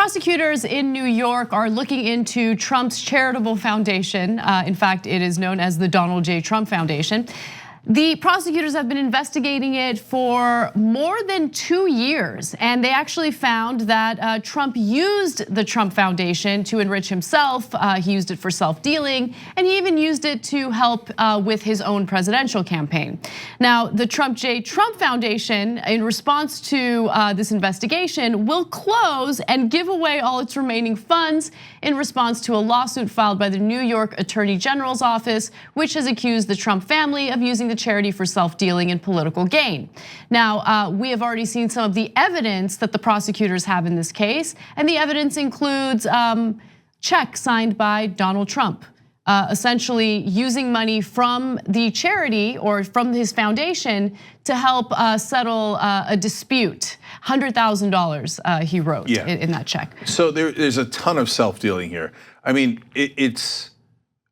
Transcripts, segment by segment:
Prosecutors in New York are looking into Trump's charitable foundation. In fact, it is known as the Donald J. Trump Foundation. The prosecutors have been investigating it for more than 2 years, and they actually found that Trump used the Trump Foundation to enrich himself. He used it for self-dealing, and he even used it to help with his own presidential campaign. Now, the Trump J. Trump Foundation, in response to this investigation, will close and give away all its remaining funds in response to a lawsuit filed by the New York Attorney General's office, which has accused the Trump family of using the charity for self-dealing and political gain. Now, we have already seen some of the evidence that the prosecutors have in this case, and the evidence includes checks signed by Donald Trump, essentially using money from the charity or from his foundation to help settle a dispute. $100,000 he wrote in that check. So there's a ton of self-dealing here. I mean, it's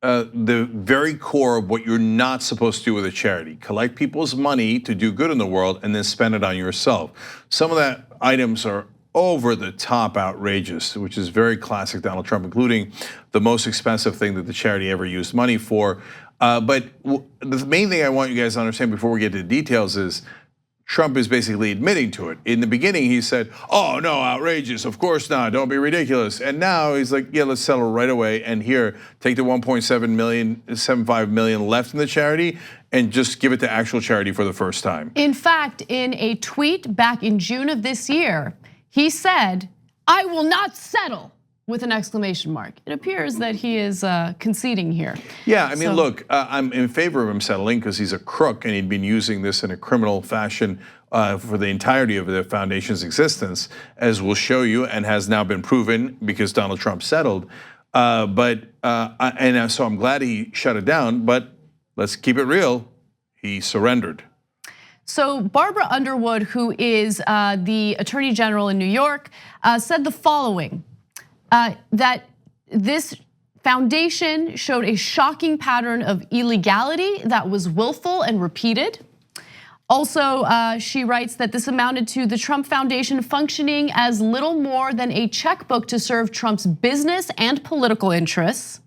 the very core of what you're not supposed to do with a charity. Collect people's money to do good in the world and then spend it on yourself. Some of that items are over the top outrageous, which is very classic Donald Trump, including the most expensive thing that the charity ever used money for. But the main thing I want you guys to understand before we get to the details is Trump is basically admitting to it. In the beginning, he said, "Oh no, outrageous, of course not, don't be ridiculous." And now he's like, "Yeah, let's settle right away. And here, take the 1.75 million left in the charity and just give it to actual charity for the first time." In fact, in a tweet back in June of this year, he said, "I will not settle," with an exclamation mark. It appears that he is conceding here. Yeah, I mean, look, I'm in favor of him settling because he's a crook and he'd been using this in a criminal fashion for the entirety of the foundation's existence, as we'll show you, and has now been proven because Donald Trump settled. And so I'm glad he shut it down, but let's keep it real, he surrendered. So Barbara Underwood, who is the Attorney General in New York, said the following, that this foundation showed a shocking pattern of illegality that was willful and repeated. Also, she writes that this amounted to the Trump Foundation functioning as little more than a checkbook to serve Trump's business and political interests.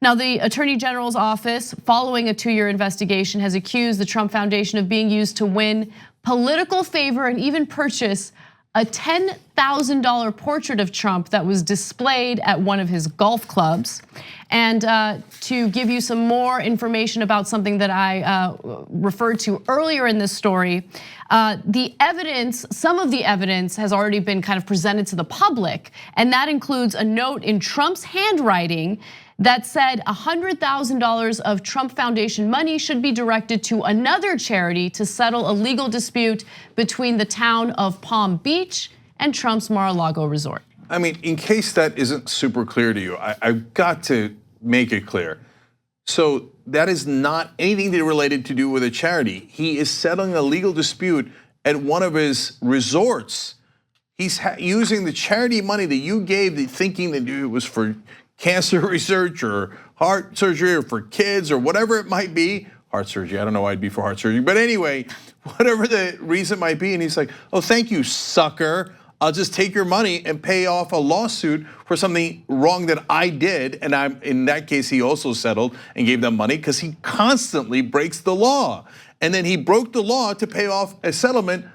Now, the Attorney General's office, following a 2-year investigation, has accused the Trump Foundation of being used to win political favor and even purchase a $10,000 portrait of Trump that was displayed at one of his golf clubs. And to give you some more information about something that I referred to earlier in this story, the evidence, some of the evidence has already been kind of presented to the public, and that includes a note in Trump's handwriting that said $100,000 of Trump Foundation money should be directed to another charity to settle a legal dispute between the town of Palm Beach and Trump's Mar-a-Lago resort. I mean, in case that isn't super clear to you, I've got to make it clear. So that is not anything related to do with a charity. He is settling a legal dispute at one of his resorts. He's using the charity money that you gave, thinking that it was for cancer research or heart surgery or for kids or whatever it might be. Heart surgery, I don't know why it'd be for heart surgery, but anyway, whatever the reason might be. And he's like, "Oh, thank you, sucker. I'll just take your money and pay off a lawsuit for something wrong that I did." And in that case, he also settled and gave them money because he constantly breaks the law. And then he broke the law to pay off a settlement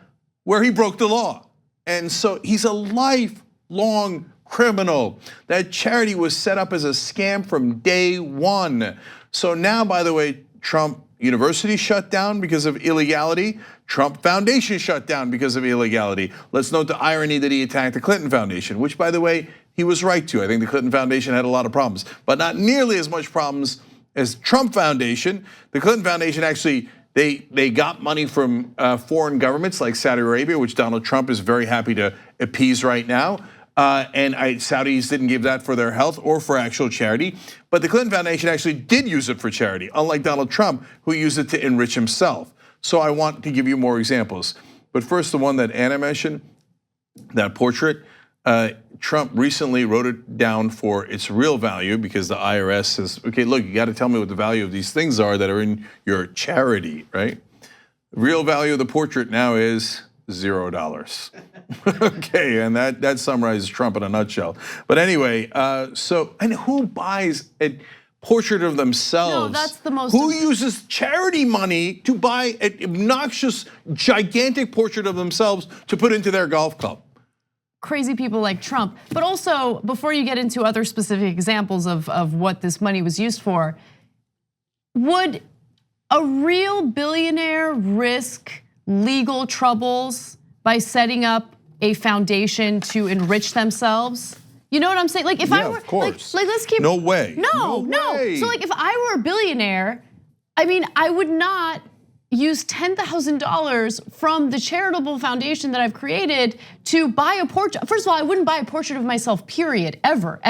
where he broke the law. And so he's a lifelong criminal. That charity was set up as a scam from day one. So now, by the way, Trump University shut down because of illegality. Trump Foundation shut down because of illegality. Let's note the irony that he attacked the Clinton Foundation, which, by the way, he was right to. I think the Clinton Foundation had a lot of problems, but not nearly as much problems as Trump Foundation. The Clinton Foundation actually, they got money from foreign governments like Saudi Arabia, which Donald Trump is very happy to appease right now. And Saudis didn't give that for their health or for actual charity. But the Clinton Foundation actually did use it for charity, unlike Donald Trump, who used it to enrich himself. So I want to give you more examples. But first, the one that Anna mentioned, that portrait, Trump recently wrote it down for its real value because the IRS says, "Okay, look, you got to tell me what the value of these things are that are in your charity," right? The real value of the portrait now is $0. Okay, and that summarizes Trump in a nutshell. But anyway, and who buys a portrait of themselves? No, that's the most. Who uses charity money to buy an obnoxious, gigantic portrait of themselves to put into their golf club? Crazy people like Trump. But also, before you get into other specific examples of what this money was used for, would a real billionaire risk legal troubles by setting up a foundation to enrich themselves? You know what I'm saying? Like if I were, of course. like let's keep. No way. No. Way. So like if I were a billionaire, I mean, I would not use $10,000 from the charitable foundation that I've created to buy a portrait. First of all, I wouldn't buy a portrait of myself, period, ever,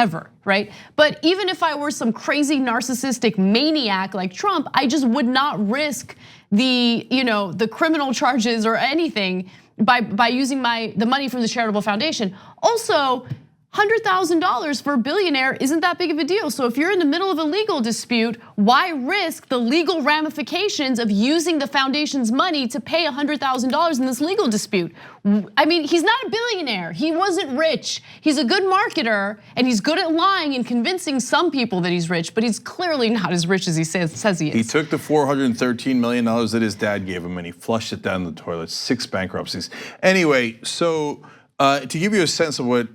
right? But even if I were some crazy narcissistic maniac like Trump, I just would not risk the criminal charges or anything by using the money from the charitable foundation. Also, $100,000 for a billionaire isn't that big of a deal. So if you're in the middle of a legal dispute, why risk the legal ramifications of using the foundation's money to pay $100,000 in this legal dispute? I mean, he's not a billionaire. He wasn't rich. He's a good marketer and he's good at lying and convincing some people that he's rich, but he's clearly not as rich as he says he is. He took the $413 million that his dad gave him and he flushed it down the toilet. 6 bankruptcies. Anyway, so to give you a sense of what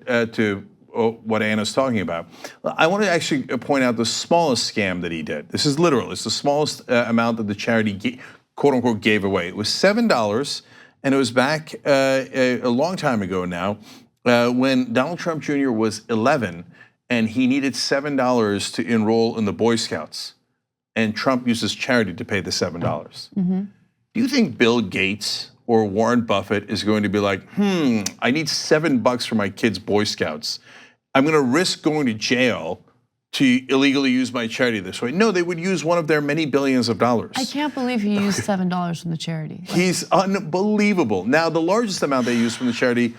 Anna's talking about, I want to actually point out the smallest scam that he did. This is literal. It's the smallest amount that the charity, quote unquote, gave away. It was $7, and it was back a long time ago now when Donald Trump Jr. was 11, and he needed $7 to enroll in the Boy Scouts, and Trump uses charity to pay the $7. Mm-hmm. Do you think Bill Gates or Warren Buffett is going to be like, I need $7 for my kid's Boy Scouts. I'm gonna risk going to jail to illegally use my charity this way? No, they would use one of their many billions of dollars. I can't believe he used $7 from the charity. He's unbelievable. Now, the largest amount they used from the charity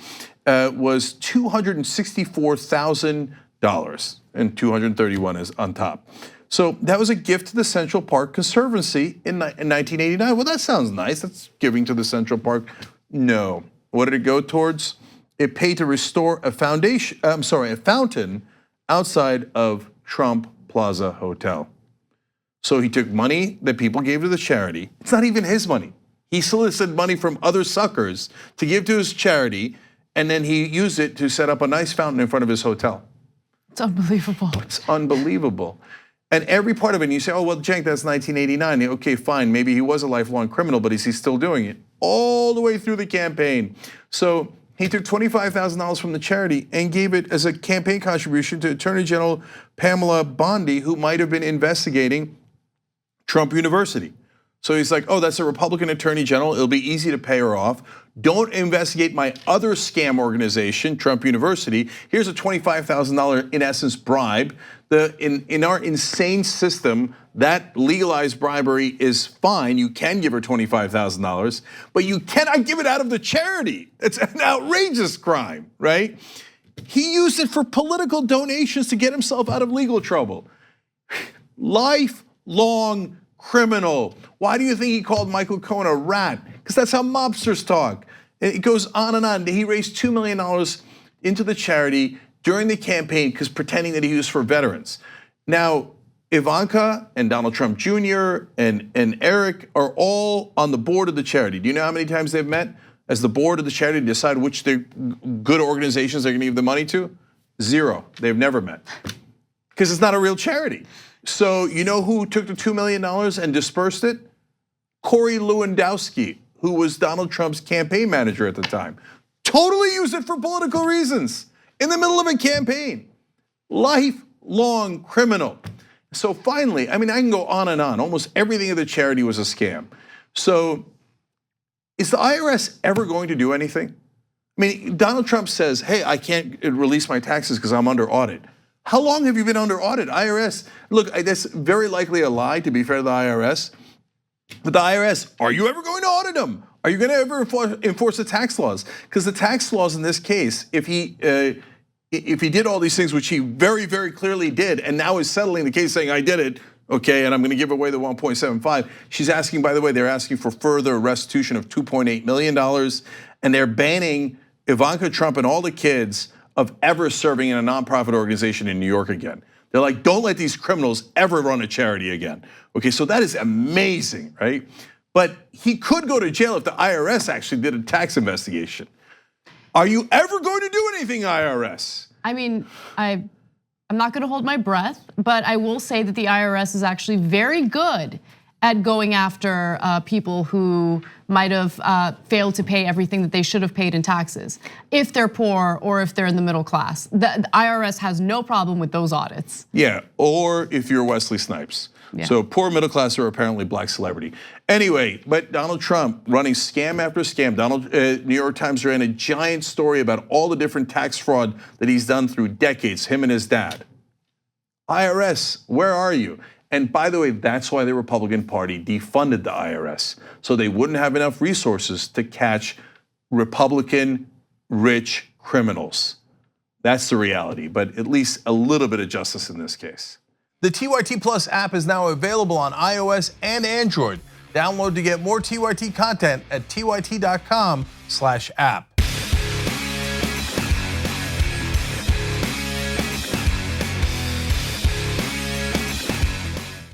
was $264,000, and 231 is on top. So that was a gift to the Central Park Conservancy in 1989. Well, that sounds nice. That's giving to the Central Park. No. What did it go towards? It paid to restore a fountain outside of Trump Plaza Hotel. So he took money that people gave to the charity. It's not even his money. He solicited money from other suckers to give to his charity, and then he used it to set up a nice fountain in front of his hotel. It's unbelievable. It's unbelievable. And every part of it, and you say, oh, well, Cenk, that's 1989. Okay, fine, maybe he was a lifelong criminal, but is he still doing it? All the way through the campaign. So he took $25,000 from the charity and gave it as a campaign contribution to Attorney General Pamela Bondi, who might have been investigating Trump University. So he's like, oh, that's a Republican Attorney General. It'll be easy to pay her off. Don't investigate my other scam organization, Trump University. Here's a $25,000, in essence, bribe. In our insane system, that legalized bribery is fine. You can give her $25,000, but you cannot give it out of the charity. It's an outrageous crime, right? He used it for political donations to get himself out of legal trouble. Lifelong criminal. Why do you think he called Michael Cohen a rat? Because that's how mobsters talk. It goes on and on. He raised $2 million into the charity during the campaign because pretending that he was for veterans. Now, Ivanka and Donald Trump Jr. and Eric are all on the board of the charity. Do you know how many times they've met as the board of the charity to decide which good organizations they're gonna give the money to? 0, they've never met. Because it's not a real charity. So you know who took the $2 million and dispersed it? Corey Lewandowski, who was Donald Trump's campaign manager at the time. Totally used it for political reasons in the middle of a campaign. Lifelong criminal. So finally, I mean, I can go on and on. Almost everything of the charity was a scam. So is the IRS ever going to do anything? I mean, Donald Trump says, hey, I can't release my taxes because I'm under audit. How long have you been under audit? IRS, look, that's very likely a lie, to be fair to the IRS. But the IRS, are you ever going to audit them? Are you going to ever enforce the tax laws? Because the tax laws in this case, if he did all these things, which he very, very clearly did, and now is settling the case saying, I did it, okay, and I'm gonna give away the 1.75. She's asking, by the way, they're asking for further restitution of $2.8 million, and they're banning Ivanka Trump and all the kids of ever serving in a nonprofit organization in New York again. They're like, don't let these criminals ever run a charity again. Okay, so that is amazing, right? But he could go to jail if the IRS actually did a tax investigation. Are you ever going to do anything, IRS? I mean, I'm not gonna hold my breath, but I will say that the IRS is actually very good at going after people who might have failed to pay everything that they should have paid in taxes, if they're poor or if they're in the middle class. The IRS has no problem with those audits. Yeah, or if you're Wesley Snipes. Yeah. So poor middle class or apparently black celebrity. Anyway, but Donald Trump running scam after scam. New York Times ran a giant story about all the different tax fraud that he's done through decades, him and his dad. IRS, where are you? And by the way, that's why the Republican Party defunded the IRS, so they wouldn't have enough resources to catch Republican rich criminals. That's the reality, but at least a little bit of justice in this case. The TYT Plus app is now available on iOS and Android. Download to get more TYT content at tyt.com/app.